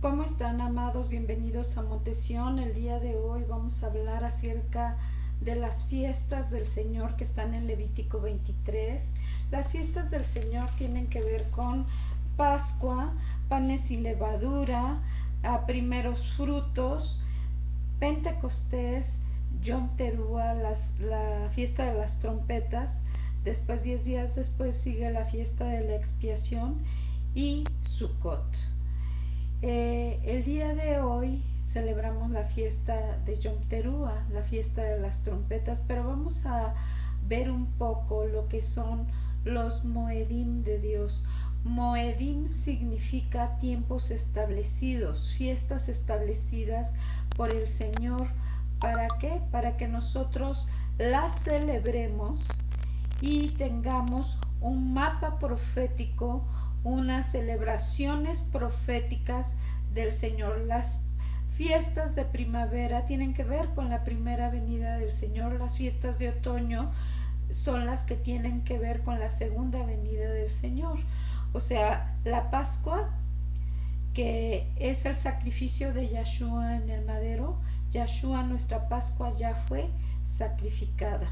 ¿Cómo están, amados? Bienvenidos a Montesión. El día de hoy vamos a hablar acerca de las fiestas del Señor que están en Levítico 23. Las fiestas del Señor tienen que ver con Pascua, panes y levadura, primeros frutos, Pentecostés, Yom Teruah, la fiesta de las trompetas. Después, 10 días después, sigue la fiesta de la expiación y Sukkot. El día de hoy celebramos la fiesta de Yom Teruah, la fiesta de las trompetas, pero vamos a ver un poco lo que son los Moedim de Dios. Moedim significa tiempos establecidos, fiestas establecidas por el Señor. ¿Para qué? Para que nosotros las celebremos y tengamos un mapa profético, unas celebraciones proféticas del Señor. Las fiestas de primavera tienen que ver con la primera venida del Señor. Las fiestas de otoño son las que tienen que ver con la segunda venida del Señor. O sea, la Pascua, que es el sacrificio de Yahshua en el madero. Yahshua, nuestra Pascua, ya fue sacrificada.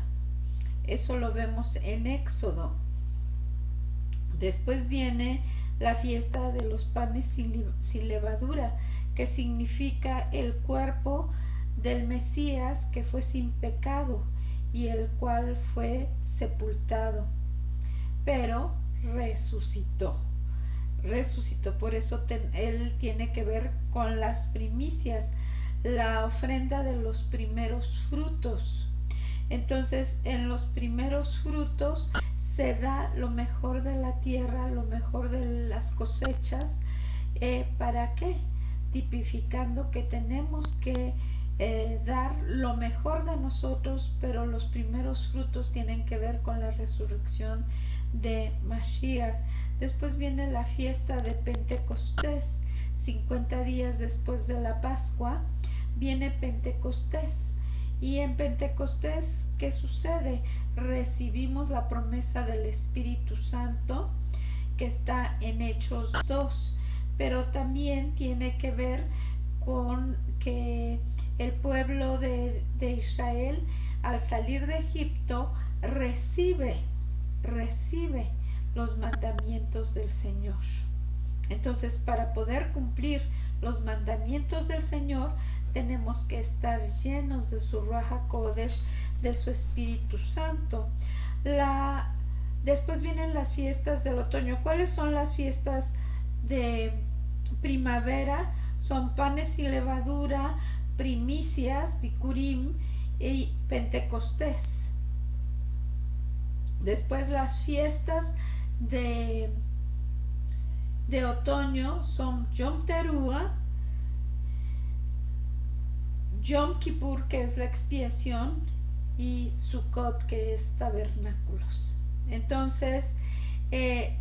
Eso lo vemos en Éxodo. Después viene la fiesta de los panes sin levadura, que significa el cuerpo del Mesías que fue sin pecado y el cual fue sepultado, pero resucitó. Por eso él tiene que ver con las primicias, la ofrenda de los primeros frutos. Entonces, en los primeros frutos se da lo mejor de la tierra, lo mejor de las cosechas. ¿Para qué? Tipificando que tenemos que dar lo mejor de nosotros, pero los primeros frutos tienen que ver con la resurrección de Mashiach. Después viene la fiesta de Pentecostés. 50 días después de la Pascua viene Pentecostés. Y en Pentecostés, ¿qué sucede? Recibimos la promesa del Espíritu Santo, que está en Hechos 2, pero también tiene que ver con que el pueblo de Israel, al salir de Egipto, recibe los mandamientos del Señor. Entonces, para poder cumplir los mandamientos del Señor, tenemos que estar llenos de su Ruach HaKodesh, de su Espíritu Santo. Después vienen las fiestas del otoño. ¿Cuáles son las fiestas de primavera? Son panes y levadura, primicias, Bikurim y Pentecostés. Después las fiestas de otoño son Yom Teruah, Yom Kippur, que es la expiación, y Sukkot, que es tabernáculos. Entonces,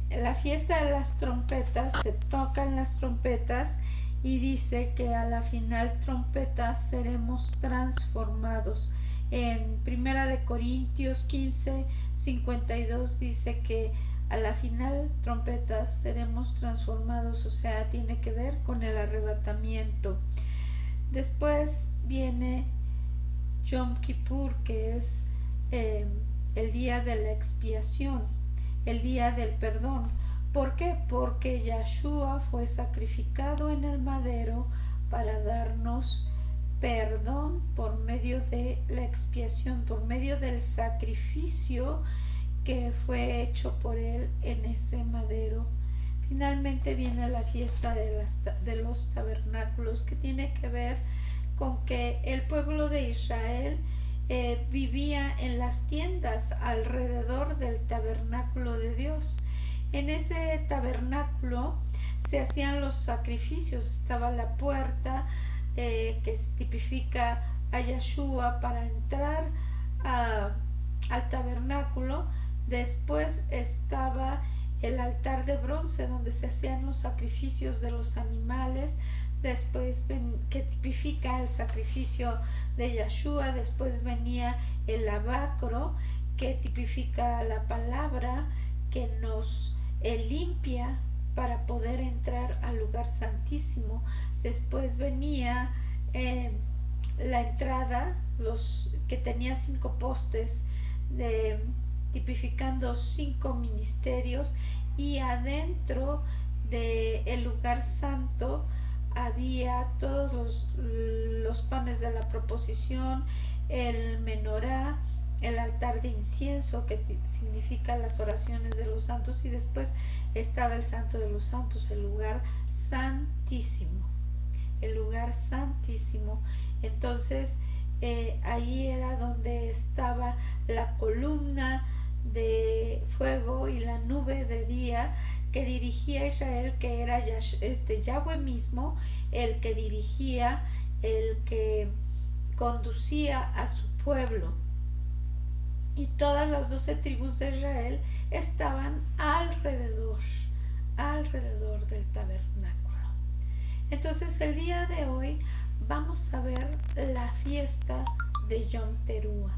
la fiesta de las trompetas, se tocan las trompetas y dice que a la final trompeta seremos transformados. En 1 Corintios 15:52 dice que a la final trompeta seremos transformados, o sea, tiene que ver con el arrebatamiento. Después viene Yom Kippur, que es el día de la expiación, el día del perdón. ¿Por qué? Porque Yahshua fue sacrificado en el madero para darnos perdón por medio de la expiación, por medio del sacrificio que fue hecho por él en ese madero. Finalmente viene la fiesta de los tabernáculos, que tiene que ver con que el pueblo de Israel vivía en las tiendas alrededor del tabernáculo de Dios. En ese tabernáculo se hacían los sacrificios. Estaba la puerta que tipifica a Yahshua para entrar al tabernáculo. Después estaba el altar de bronce donde se hacían los sacrificios de los animales, después que tipifica el sacrificio de Yahshua. Después venía el lavacro, que tipifica la palabra que nos limpia para poder entrar al lugar lugar santísimo. Después venía la entrada, que tenía 5 postes tipificando 5 ministerios, y adentro del lugar santo había todos los panes de la proposición, el menorá, el altar de incienso, que significa las oraciones de los santos, y después estaba el santo de los santos, el lugar santísimo, el lugar santísimo. Entonces ahí era donde estaba la columna de fuego y la nube de día que dirigía a Israel, que era Yahweh mismo, el que dirigía, el que conducía a su pueblo. Y todas las 12 tribus de Israel estaban alrededor del tabernáculo. Entonces el día de hoy vamos a ver la fiesta de Yom Teruah,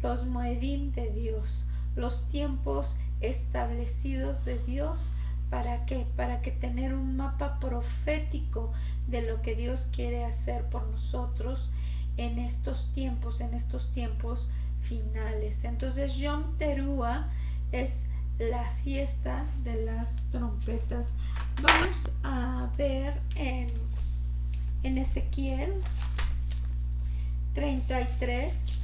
los Moedim de Dios, los tiempos establecidos de Dios. ¿Para qué? Para que tener un mapa profético de lo que Dios quiere hacer por nosotros en estos tiempos finales. Entonces Yom Teruah es la fiesta de las trompetas. Vamos a ver en Ezequiel 33.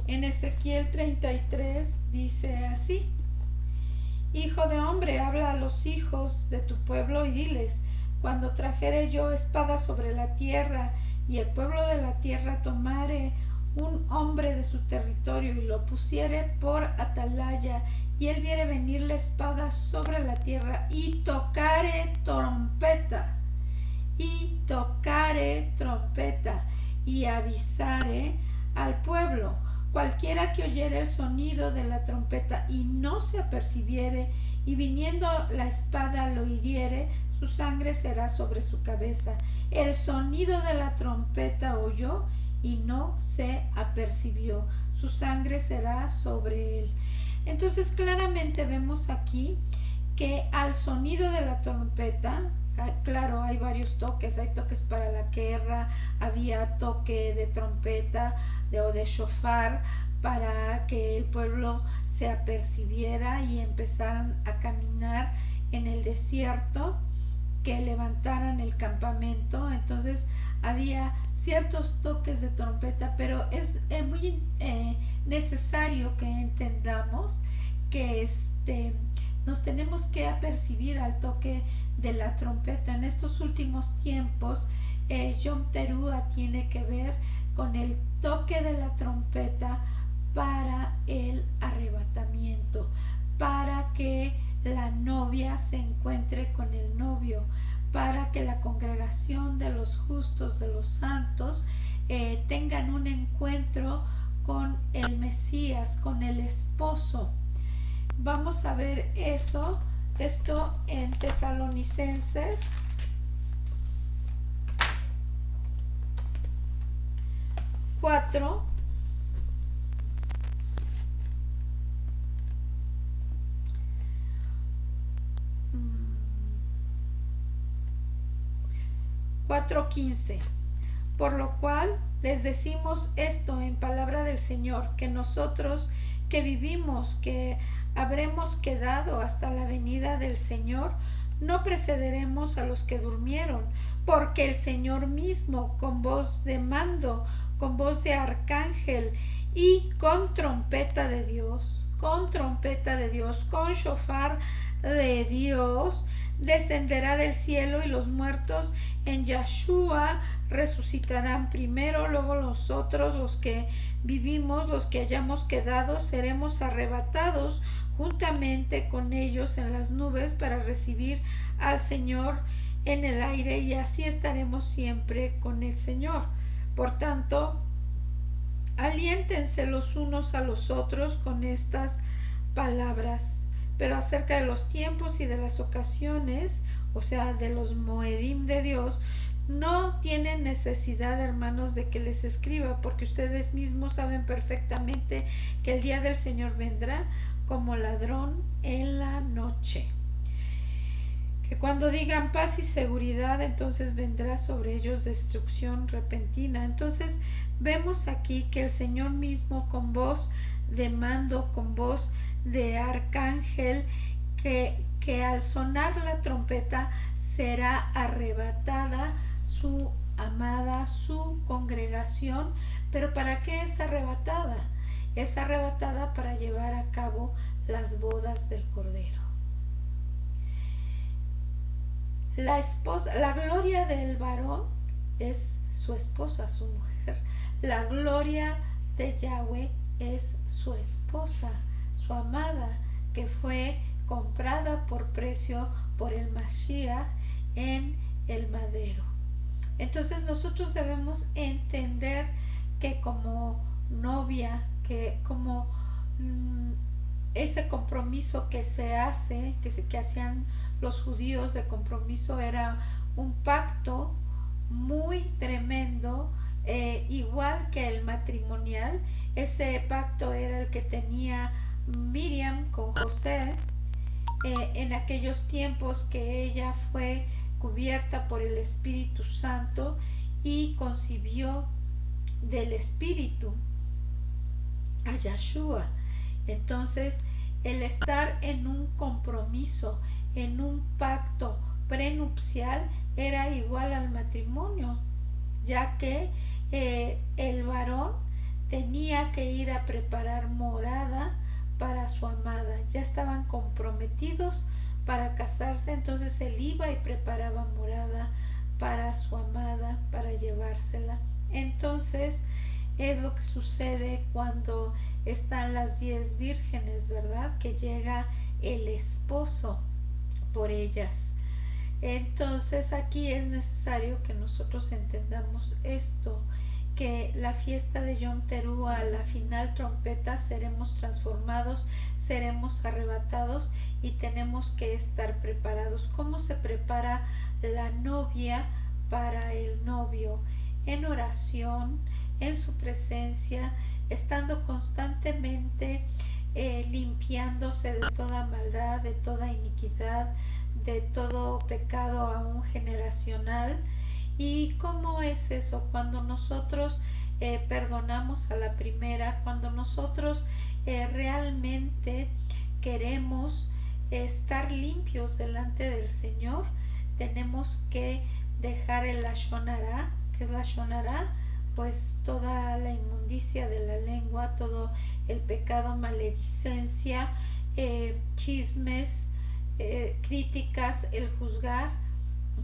En Ezequiel 33 dice así: Hijo de hombre, habla a los hijos de tu pueblo y diles: cuando trajere yo espada sobre la tierra, y el pueblo de la tierra tomare un hombre de su territorio y lo pusiere por atalaya, y él viere venir la espada sobre la tierra, y tocare trompeta, y avisare al pueblo, cualquiera que oyere el sonido de la trompeta y no se apercibiere, y viniendo la espada lo hiriere, su sangre será sobre su cabeza. El sonido de la trompeta oyó y no se apercibió, su sangre será sobre él. Entonces claramente vemos aquí que al sonido de la trompeta, claro, hay varios toques, hay toques para la guerra, había toque de trompeta o de shofar para que el pueblo se apercibiera y empezaran a caminar en el desierto, que levantaran el campamento. Entonces había ciertos toques de trompeta, pero es muy necesario que entendamos que nos tenemos que apercibir al toque de la trompeta. En estos últimos tiempos, Yom Teruah tiene que ver con el toque de la trompeta para el arrebatamiento, para que la novia se encuentre con el novio, para que la congregación de los justos, de los santos, tengan un encuentro con el Mesías, con el esposo. Vamos a ver esto en Tesalonicenses 4, .15. Por lo cual les decimos esto en palabra del Señor, que nosotros que vivimos, que habremos quedado hasta la venida del Señor, no precederemos a los que durmieron, porque el Señor mismo, con voz de mando, con voz de arcángel y con trompeta de Dios, con shofar de Dios, descenderá del cielo, y los muertos en Yahshua resucitarán primero. Luego nosotros, los que vivimos, los que hayamos quedado, seremos arrebatados juntamente con ellos en las nubes para recibir al Señor en el aire, y así estaremos siempre con el Señor. Por tanto, aliéntense los unos a los otros con estas palabras. Pero acerca de los tiempos y de las ocasiones, o sea, de los Moedim de Dios, no tienen necesidad, hermanos, de que les escriba, porque ustedes mismos saben perfectamente que el día del Señor vendrá como ladrón en noche. Que cuando digan paz y seguridad, entonces vendrá sobre ellos destrucción repentina. Entonces vemos aquí que el Señor mismo, con voz de mando, con voz de arcángel, que al sonar la trompeta será arrebatada su amada, su congregación. Pero ¿para qué es arrebatada? Es arrebatada para llevar a cabo las bodas del Cordero. La esposa, la gloria del varón es su esposa, su mujer. La gloria de Yahweh es su esposa, su amada, que fue comprada por precio por el Mashiach en el madero. Entonces nosotros debemos entender que como novia, que como ese compromiso que se hace, que hacían los judíos de compromiso, era un pacto muy tremendo, igual que el matrimonial. Ese pacto era el que tenía Miriam con José en aquellos tiempos, que ella fue cubierta por el Espíritu Santo y concibió del Espíritu a Yahshua. Entonces, el estar en un compromiso, en un pacto prenupcial, era igual al matrimonio, ya que el varón tenía que ir a preparar morada para su amada. Ya estaban comprometidos para casarse, entonces él iba y preparaba morada para su amada, para llevársela. Entonces es lo que sucede cuando están las 10 vírgenes, ¿verdad? Que llega el esposo por ellas. Entonces aquí es necesario que nosotros entendamos esto, que la fiesta de Yom Teruah, a la final trompeta, seremos transformados, seremos arrebatados y tenemos que estar preparados. ¿Cómo se prepara la novia para el novio? En oración, en su presencia, estando constantemente limpiándose de toda maldad, de toda iniquidad, de todo pecado aún generacional. ¿Y cómo es eso? Cuando nosotros perdonamos a la primera, cuando nosotros realmente queremos estar limpios delante del Señor, tenemos que dejar el lashon hara. ¿Qué es lashon hara? Pues toda la inmundicia de la lengua, todo el pecado, maledicencia, chismes, críticas, el juzgar.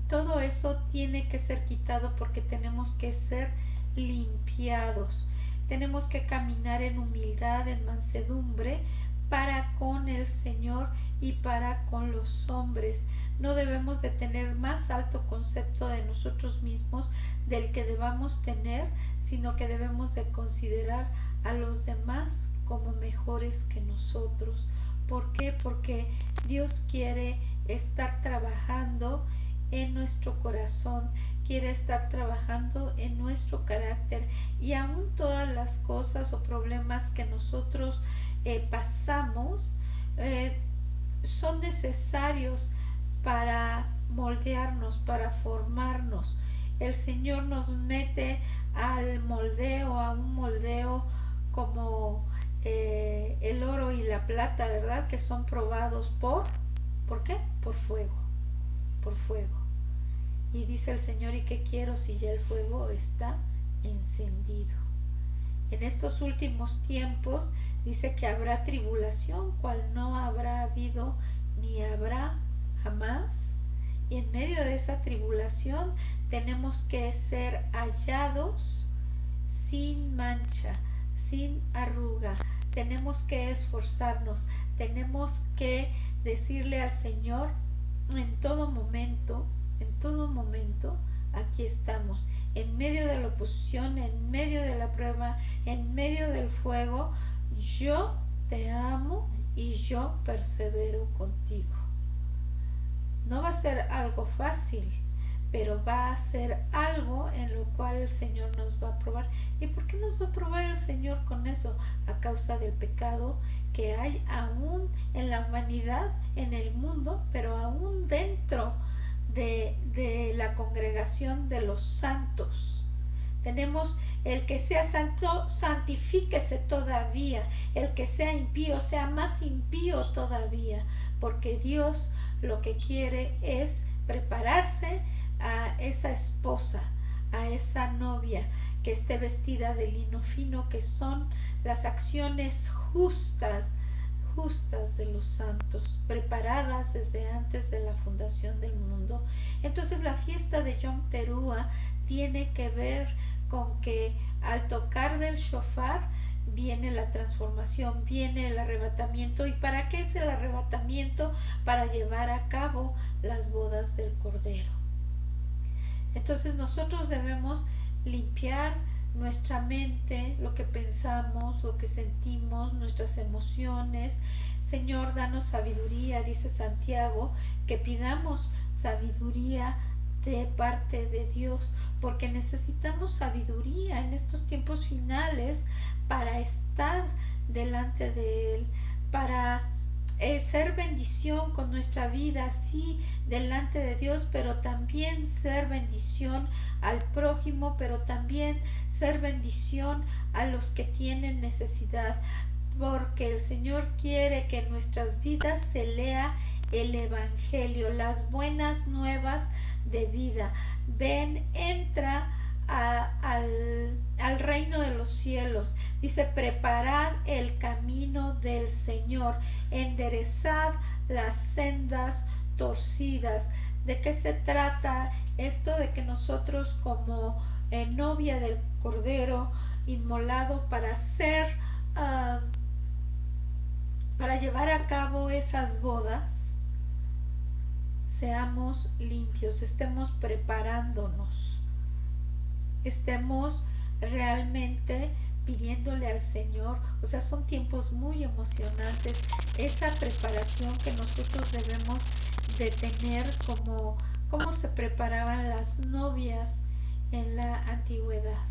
Todo eso tiene que ser quitado, porque tenemos que ser limpiados. Tenemos que caminar en humildad, en mansedumbre, para con el Señor y para con los hombres. No debemos de tener más alto concepto de nosotros mismos del que debamos tener, sino que debemos de considerar a los demás como mejores que nosotros. ¿Por qué? Porque Dios quiere estar trabajando en nuestro corazón, quiere estar trabajando en nuestro carácter, y aún todas las cosas o problemas que nosotros pasamos son necesarios para moldearnos, para formarnos. El Señor nos mete al moldeo, a un moldeo como el oro y la plata, ¿verdad? Que son probados ¿por qué? Por fuego, por fuego. Y dice el Señor, ¿y qué quiero si ya el fuego está encendido? En estos últimos tiempos dice que habrá tribulación, cual no habrá habido ni habrá jamás. Y en medio de esa tribulación tenemos que ser hallados sin mancha, sin arruga. Tenemos que esforzarnos, tenemos que decirle al Señor en todo momento, aquí estamos, en medio de la oposición, en medio de la prueba, en medio del fuego. Yo te amo y yo persevero contigo. No va a ser algo fácil, pero va a ser algo en lo cual el Señor nos va a probar. ¿Y por qué nos va a probar el Señor con eso? A causa del pecado que hay aún en la humanidad, en el mundo, pero aún dentro de la congregación de los santos. Tenemos el que sea santo, santifíquese todavía. El que sea impío, sea más impío todavía. Porque Dios lo que quiere es prepararse a esa esposa, a esa novia que esté vestida de lino fino, que son las acciones justas de los santos, preparadas desde antes de la fundación del mundo. Entonces la fiesta de Yom Teruah tiene que ver con que al tocar del shofar viene la transformación, viene el arrebatamiento. ¿Y para qué es el arrebatamiento? Para llevar a cabo las bodas del Cordero. Entonces nosotros debemos limpiar nuestra mente, lo que pensamos, lo que sentimos, nuestras emociones. Señor, danos sabiduría, dice Santiago, que pidamos sabiduría de parte de Dios, porque necesitamos sabiduría en estos tiempos finales para estar delante de Él, para ser bendición con nuestra vida, sí, delante de Dios, pero también ser bendición al prójimo, pero también ser bendición a los que tienen necesidad, porque el Señor quiere que en nuestras vidas se lea el Evangelio, las buenas nuevas de vida. Ven, entra al reino de los cielos. Dice, preparad el camino del Señor, enderezad las sendas torcidas. ¿De qué se trata esto? De que nosotros como novia del Cordero inmolado para llevar a cabo esas bodas, seamos limpios, estemos preparándonos, estemos realmente pidiéndole al Señor. O sea, son tiempos muy emocionantes, esa preparación que nosotros debemos de tener como se preparaban las novias en la antigüedad.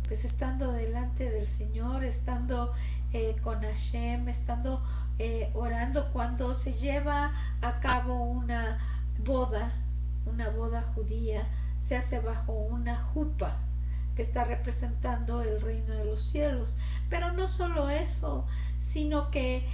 Pues estando delante del Señor, estando con Hashem, estando orando. Cuando se lleva a cabo una boda judía, se hace bajo una jupa que está representando el reino de los cielos. Pero no solo eso, sino que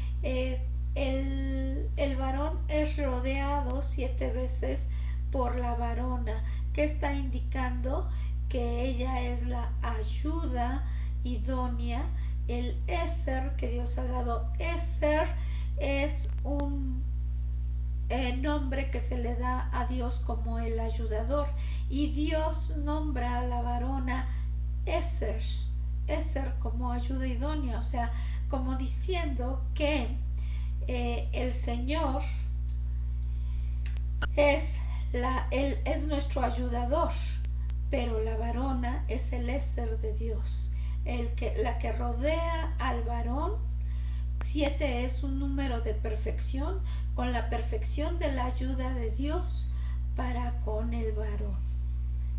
el varón es rodeado 7 veces por la varona, que está indicando que ella es la ayuda idónea, el Eser que Dios ha dado. Eser es un nombre que se le da a Dios como el ayudador, y Dios nombra a la varona Eser como ayuda idónea, o sea, como diciendo que el Señor es nuestro ayudador, pero la varona es el Eser de Dios, la que rodea al varón. 7 es un número de perfección, con la perfección de la ayuda de Dios para con el varón.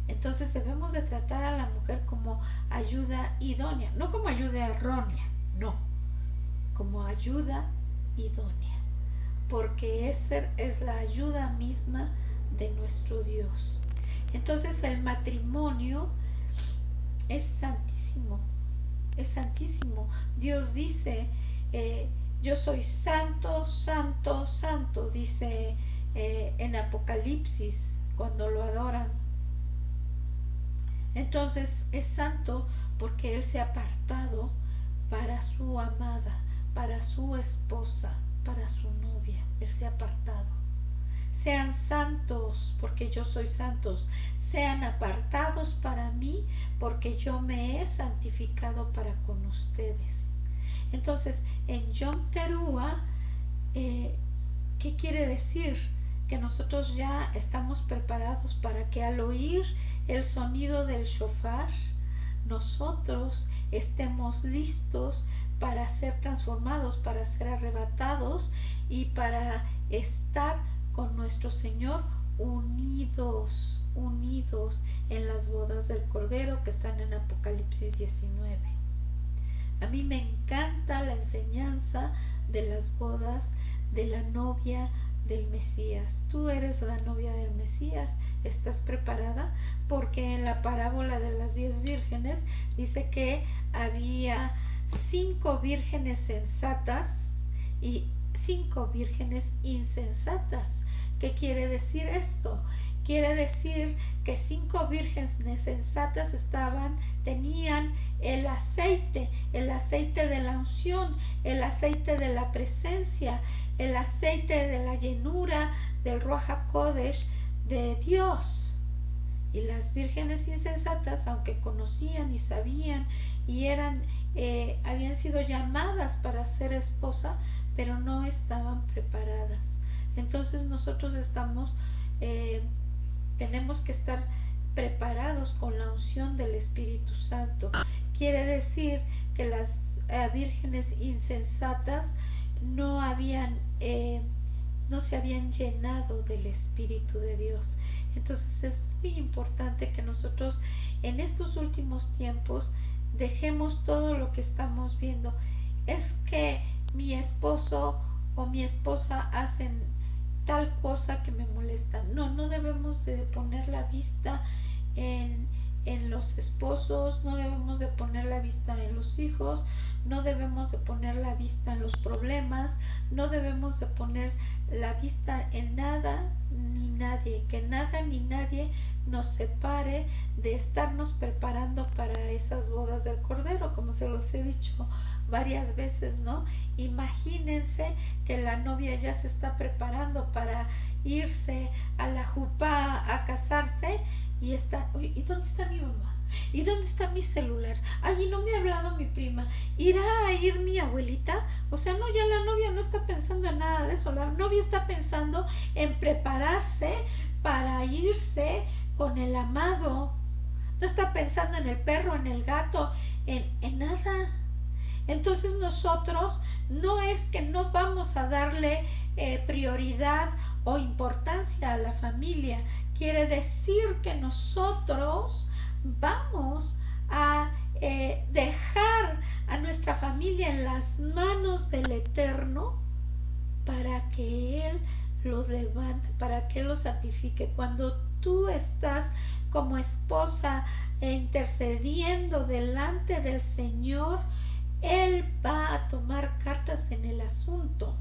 Entonces debemos de tratar a la mujer como ayuda idónea, no como ayuda errónea, no, como ayuda idónea, porque esa es la ayuda misma de nuestro Dios. Entonces el matrimonio es santísimo, es santísimo. Dios dice, yo soy santo, santo, santo, dice en Apocalipsis cuando lo adoran. Entonces es santo porque Él se ha apartado para su amada, para su esposa, para su novia. Él se ha apartado. Sean santos porque yo soy santos. Sean apartados para mí porque yo me he santificado para con ustedes. Entonces, en Yom Teruah, ¿qué quiere decir? Que nosotros ya estamos preparados para que al oír el sonido del shofar, nosotros estemos listos para ser transformados, para ser arrebatados y para estar con nuestro Señor unidos en las bodas del Cordero que están en Apocalipsis 19. A mí me encanta la enseñanza de las bodas de la novia del Mesías. Tú eres la novia del Mesías, ¿estás preparada? Porque en la parábola de las 10 vírgenes dice que había 5 vírgenes sensatas y 5 vírgenes insensatas. ¿Qué quiere decir esto? Quiere decir que 5 vírgenes sensatas tenían el aceite de la unción, el aceite de la presencia, el aceite de la llenura del Ruach HaKodesh de Dios. Y las vírgenes insensatas, aunque conocían y sabían y habían sido llamadas para ser esposa, pero no estaban preparadas. Entonces nosotros tenemos que estar preparados con la unción del Espíritu Santo. Quiere decir que las vírgenes insensatas no se habían llenado del Espíritu de Dios. Entonces es muy importante que nosotros en estos últimos tiempos dejemos todo lo que estamos viendo. Es que mi esposo o mi esposa hacen tal cosa que me molesta. No debemos de poner la vista en los esposos, no debemos de poner la vista en los hijos, no debemos de poner la vista en los problemas, no debemos de poner la vista en nada ni nadie, que nada ni nadie nos separe de estarnos preparando para esas bodas del Cordero, como se los he dicho varias veces, ¿no? Imagínense que la novia ya se está preparando para irse a la jupá a casarse y está, ¿y dónde está mi mamá? ¿Y dónde está mi celular? Ay, no me ha hablado mi prima. ¿Irá a ir mi abuelita? O sea, no, ya la novia no está pensando en nada de eso. La novia está pensando en prepararse para irse con el amado. No está pensando en el perro, en el gato, en nada. Entonces nosotros no es que no vamos a darle prioridad o importancia a la familia. Quiere decir que nosotros vamos a dejar a nuestra familia en las manos del Eterno para que Él los levante, para que Él los santifique. Cuando tú estás como esposa intercediendo delante del Señor, Él va a tomar cartas en el asunto.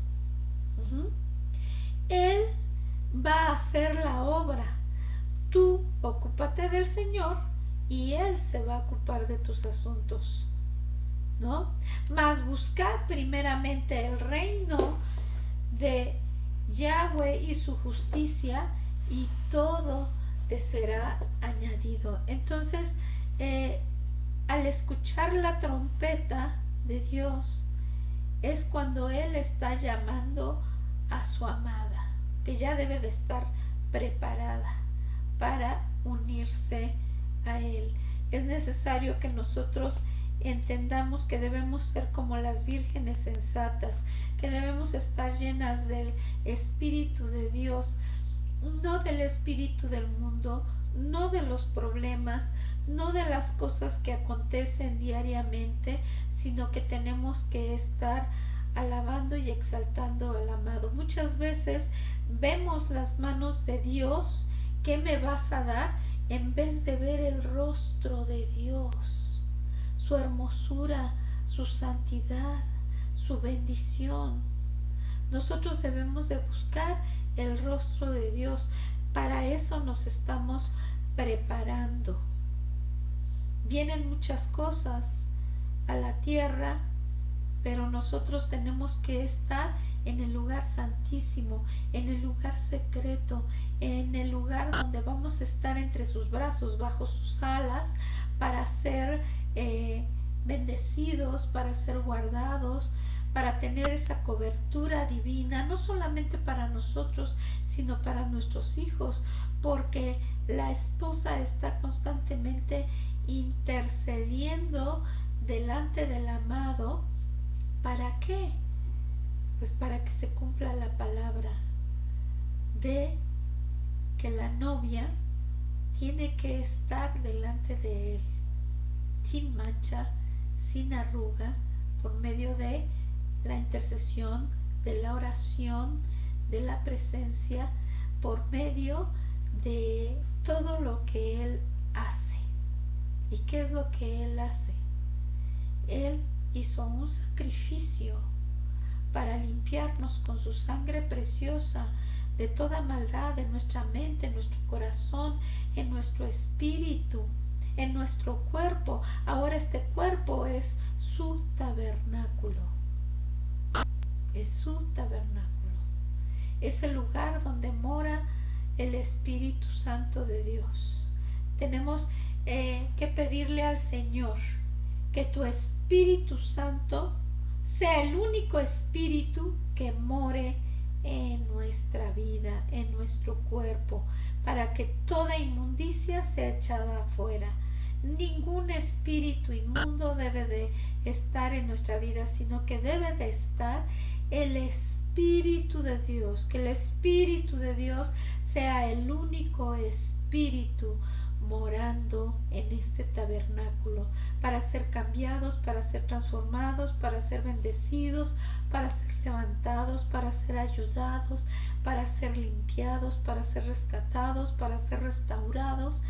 Él va a hacer la obra. Tú ocúpate del Señor y Él se va a ocupar de tus asuntos, ¿no? Mas buscad primeramente el reino de Yahweh y su justicia, y todo te será añadido. Entonces, al escuchar la trompeta de Dios, es cuando Él está llamando a su amada, que ya debe de estar preparada para unirse a Él. Es necesario que nosotros entendamos que debemos ser como las vírgenes sensatas, que debemos estar llenas del Espíritu de Dios, no del espíritu del mundo, no de los problemas, no de las cosas que acontecen diariamente, sino que tenemos que estar alabando y exaltando al amado. Muchas veces vemos las manos de Dios. ¿Qué me vas a dar? En vez de ver el rostro de Dios, su hermosura, su santidad, su bendición. Nosotros debemos de buscar el rostro de Dios. Para eso nos estamos preparando. Vienen muchas cosas a la tierra, pero nosotros tenemos que estar en el lugar santísimo, en el lugar secreto, en el lugar donde vamos a estar entre sus brazos, bajo sus alas, para ser bendecidos, para ser guardados, para tener esa cobertura divina, no solamente para nosotros, sino para nuestros hijos, porque la esposa está constantemente intercediendo delante del amado. ¿Para qué? Pues para que se cumpla la palabra de que la novia tiene que estar delante de él, sin mancha, sin arruga, por medio de la intercesión, de la oración, de la presencia, por medio de todo lo que él hace. ¿Y qué es lo que él hace? Él hizo un sacrificio para limpiarnos con su sangre preciosa de toda maldad en nuestra mente, en nuestro corazón, en nuestro espíritu, en nuestro cuerpo. Ahora este cuerpo es su tabernáculo. Es su tabernáculo. Es el lugar donde mora el Espíritu Santo de Dios. Tenemos que pedirle al Señor que tu Espíritu Santo sea el único espíritu que more en nuestra vida, en nuestro cuerpo, para que toda inmundicia sea echada afuera. Ningún espíritu inmundo debe de estar en nuestra vida, sino que debe de estar el Espíritu de Dios, que el Espíritu de Dios sea el único espíritu morando en este tabernáculo, para ser cambiados, para ser transformados, para ser bendecidos, para ser levantados, para ser ayudados, para ser limpiados, para ser rescatados, para ser restaurados.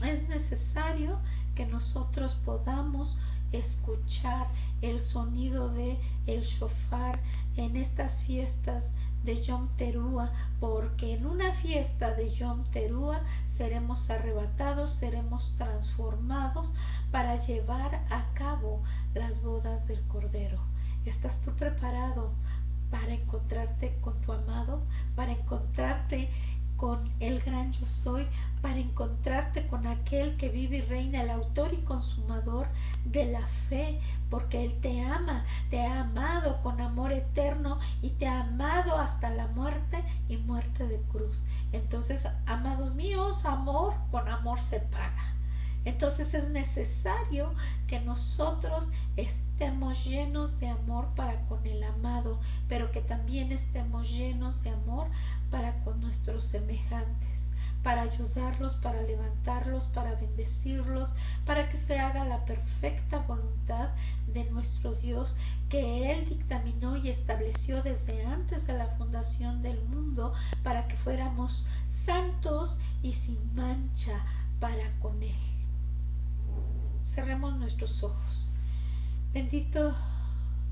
Es necesario que nosotros podamos escuchar el sonido de el shofar en estas fiestas de Yom Teruah, porque en una fiesta de Yom Teruah seremos arrebatados, seremos transformados para llevar a cabo las bodas del Cordero. ¿Estás tú preparado para encontrarte con tu amado, para encontrarte con el gran yo soy, para encontrarte con aquel que vive y reina, el autor y consumador de la fe, porque Él te ama, te ha amado con amor eterno y te ha amado hasta la muerte y muerte de cruz? Entonces, amados míos, amor con amor se paga. Entonces es necesario que nosotros estemos llenos de amor para con el amado, pero que también estemos llenos de amor para con nuestros semejantes, para ayudarlos, para levantarlos, para bendecirlos, para que se haga la perfecta voluntad de nuestro Dios, que Él dictaminó y estableció desde antes de la fundación del mundo, para que fuéramos santos y sin mancha para con Él. Cerremos nuestros ojos. Bendito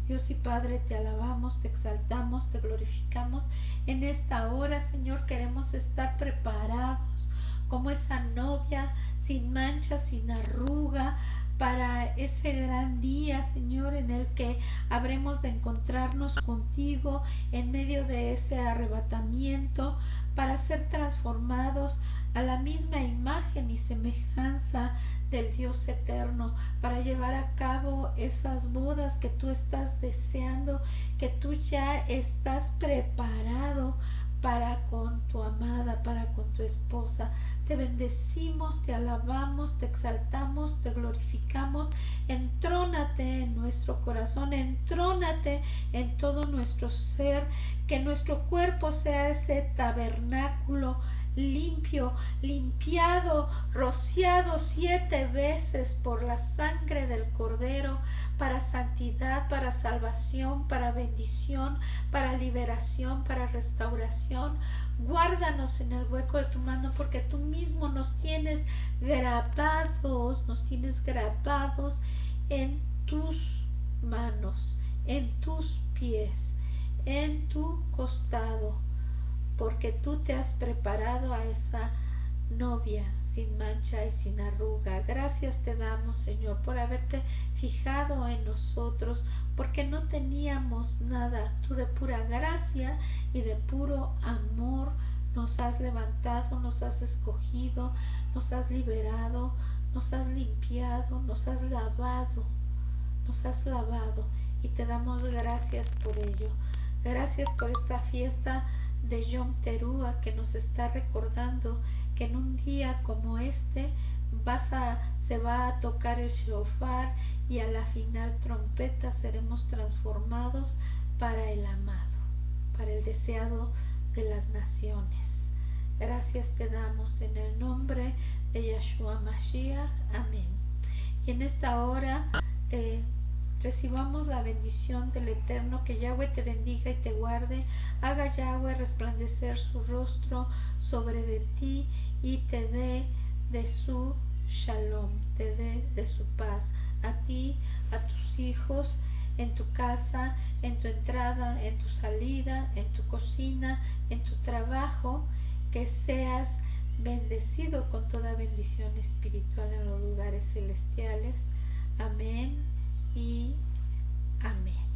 Dios y Padre, te alabamos, te exaltamos, te glorificamos. En esta hora, Señor, queremos estar preparados como esa novia, sin mancha, sin arruga, para ese gran día, Señor, en el que habremos de encontrarnos contigo en medio de ese arrebatamiento, para ser transformados a la misma imagen y semejanza del Dios eterno, para llevar a cabo esas bodas que tú estás deseando, que tú ya estás preparado para con tu amada, para con tu esposa. Te bendecimos, te alabamos, te exaltamos, te glorificamos. Entrónate en nuestro corazón, entrónate en todo nuestro ser, que nuestro cuerpo sea ese tabernáculo limpio, limpiado, rociado 7 veces por la sangre del Cordero, para santidad, para salvación, para bendición, para liberación, para restauración. Guárdanos en el hueco de tu mano, porque tú mismo nos tienes grabados en tus manos, en tus pies, en tu costado, porque tú te has preparado a esa novia sin mancha y sin arruga. Gracias te damos, Señor, por haberte fijado en nosotros, porque no teníamos nada. Tú de pura gracia y de puro amor nos has levantado, nos has escogido, nos has liberado, nos has limpiado, nos has lavado, y te damos gracias por ello. Gracias por esta fiesta de Yom Teruah, que nos está recordando que en un día como este se va a tocar el shofar, y a la final trompeta seremos transformados para el amado, para el deseado de las naciones. Gracias te damos en el nombre de Yahshua Mashiach. Amén. Y en esta hora recibamos la bendición del Eterno. Que Yahweh te bendiga y te guarde. Haga Yahweh resplandecer su rostro sobre de ti y te dé de su shalom, te dé de su paz, a ti, a tus hijos, en tu casa, en tu entrada, en tu salida, en tu cocina, en tu trabajo. Que seas bendecido con toda bendición espiritual en los lugares celestiales. Amén y amén.